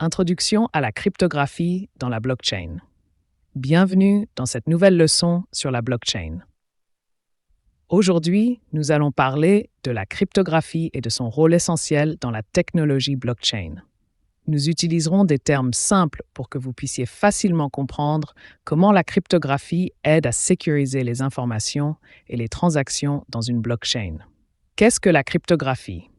Introduction à la cryptographie dans la blockchain. Bienvenue dans cette nouvelle leçon sur la blockchain. Aujourd'hui, nous allons parler de la cryptographie et de son rôle essentiel dans la technologie blockchain. Nous utiliserons des termes simples pour que vous puissiez facilement comprendre comment la cryptographie aide à sécuriser les informations et les transactions dans une blockchain. Qu'est-ce que la cryptographie?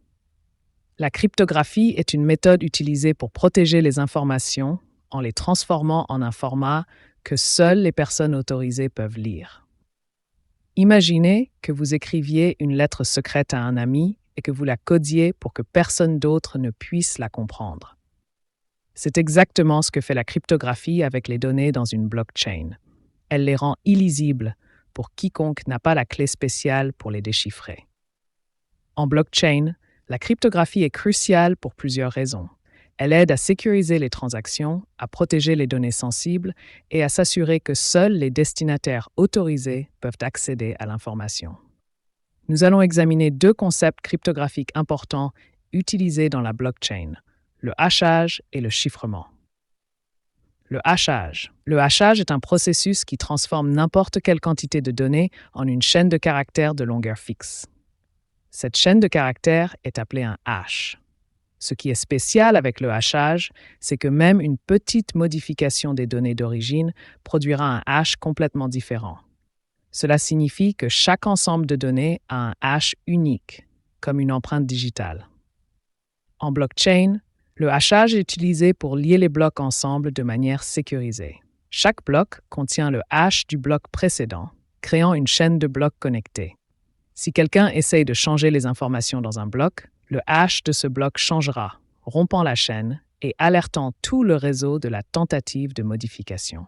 La cryptographie est une méthode utilisée pour protéger les informations en les transformant en un format que seules les personnes autorisées peuvent lire. Imaginez que vous écriviez une lettre secrète à un ami et que vous la codiez pour que personne d'autre ne puisse la comprendre. C'est exactement ce que fait la cryptographie avec les données dans une blockchain. Elle les rend illisibles pour quiconque n'a pas la clé spéciale pour les déchiffrer. En blockchain, la cryptographie est cruciale pour plusieurs raisons. Elle aide à sécuriser les transactions, à protéger les données sensibles et à s'assurer que seuls les destinataires autorisés peuvent accéder à l'information. Nous allons examiner deux concepts cryptographiques importants utilisés dans la blockchain, le hachage et le chiffrement. Le hachage. Le hachage est un processus qui transforme n'importe quelle quantité de données en une chaîne de caractères de longueur fixe. Cette chaîne de caractères est appelée un hash. Ce qui est spécial avec le hachage, c'est que même une petite modification des données d'origine produira un hash complètement différent. Cela signifie que chaque ensemble de données a un hash unique, comme une empreinte digitale. En blockchain, le hachage est utilisé pour lier les blocs ensemble de manière sécurisée. Chaque bloc contient le hash du bloc précédent, créant une chaîne de blocs connectés. Si quelqu'un essaye de changer les informations dans un bloc, le hash de ce bloc changera, rompant la chaîne et alertant tout le réseau de la tentative de modification.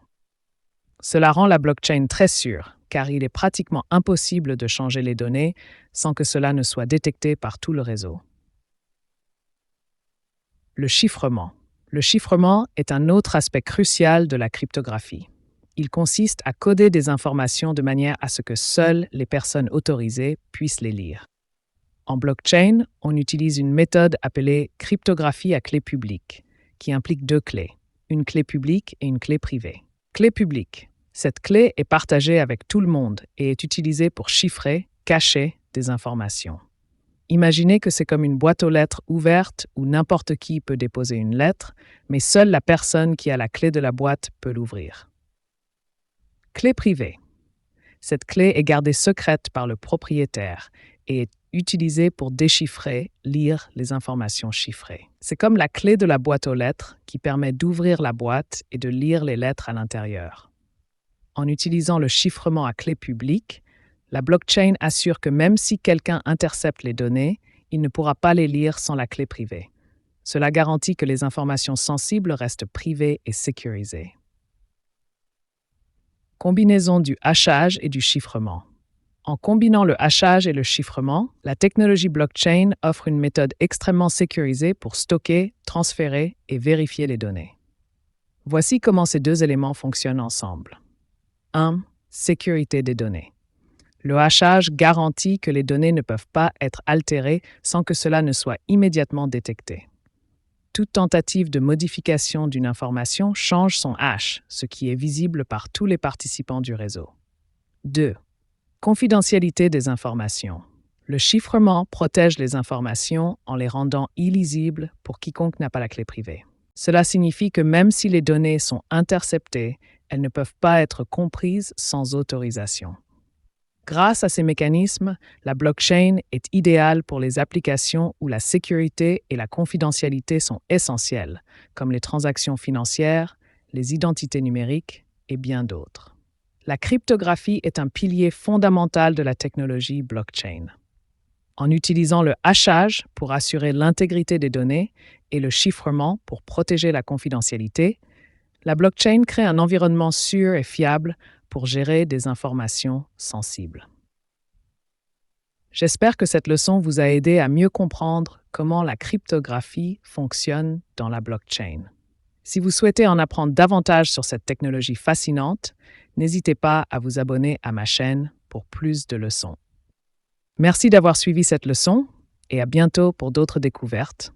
Cela rend la blockchain très sûre, car il est pratiquement impossible de changer les données sans que cela ne soit détecté par tout le réseau. Le chiffrement. Le chiffrement est un autre aspect crucial de la cryptographie. Il consiste à coder des informations de manière à ce que seules les personnes autorisées puissent les lire. En blockchain, on utilise une méthode appelée cryptographie à clé publique, qui implique deux clés, une clé publique et une clé privée. Clé publique. Cette clé est partagée avec tout le monde et est utilisée pour chiffrer, cacher des informations. Imaginez que c'est comme une boîte aux lettres ouverte où n'importe qui peut déposer une lettre, mais seule la personne qui a la clé de la boîte peut l'ouvrir. Clé privée. Cette clé est gardée secrète par le propriétaire et est utilisée pour déchiffrer, lire les informations chiffrées. C'est comme la clé de la boîte aux lettres qui permet d'ouvrir la boîte et de lire les lettres à l'intérieur. En utilisant le chiffrement à clé publique, la blockchain assure que même si quelqu'un intercepte les données, il ne pourra pas les lire sans la clé privée. Cela garantit que les informations sensibles restent privées et sécurisées. Combinaison du hachage et du chiffrement. En combinant le hachage et le chiffrement, la technologie blockchain offre une méthode extrêmement sécurisée pour stocker, transférer et vérifier les données. Voici comment ces deux éléments fonctionnent ensemble. 1. Sécurité des données. Le hachage garantit que les données ne peuvent pas être altérées sans que cela ne soit immédiatement détecté. Toute tentative de modification d'une information change son hash, ce qui est visible par tous les participants du réseau. 2. Confidentialité des informations. Le chiffrement protège les informations en les rendant illisibles pour quiconque n'a pas la clé privée. Cela signifie que même si les données sont interceptées, elles ne peuvent pas être comprises sans autorisation. Grâce à ces mécanismes, la blockchain est idéale pour les applications où la sécurité et la confidentialité sont essentielles, comme les transactions financières, les identités numériques et bien d'autres. La cryptographie est un pilier fondamental de la technologie blockchain. En utilisant le hachage pour assurer l'intégrité des données et le chiffrement pour protéger la confidentialité, la blockchain crée un environnement sûr et fiable pour gérer des informations sensibles. J'espère que cette leçon vous a aidé à mieux comprendre comment la cryptographie fonctionne dans la blockchain. Si vous souhaitez en apprendre davantage sur cette technologie fascinante, n'hésitez pas à vous abonner à ma chaîne pour plus de leçons. Merci d'avoir suivi cette leçon et à bientôt pour d'autres découvertes.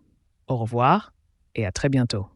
Au revoir et à très bientôt.